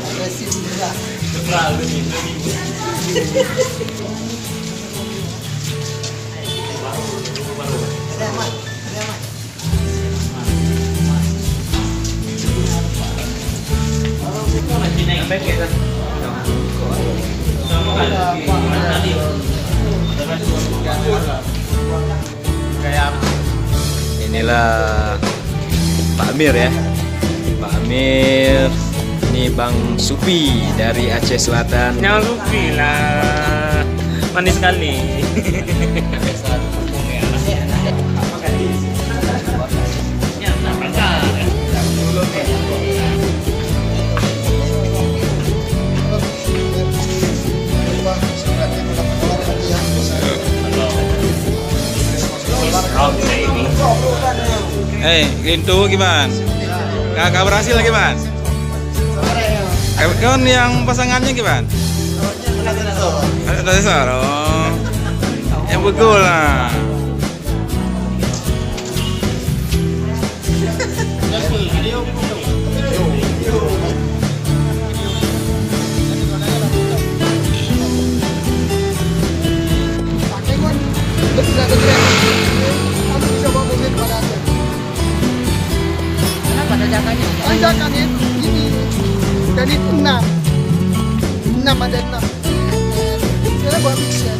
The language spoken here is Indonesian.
Agresif juga. Terlalu nih. Ada Mat, ada Mat. Sampai kita. Inilah Pak Amir ya. Pak Amir, ini Bang Supi dari Aceh Selatan. Jangan lupa lah, manis sekali. Gintu gimana? Kakak berhasil lagi, Man? Kan yang pasangannya gimana? Ada sensor. Oh. Yang begul lah. Tanjakannya ini dari 6 ada 6. Saya buat mixer.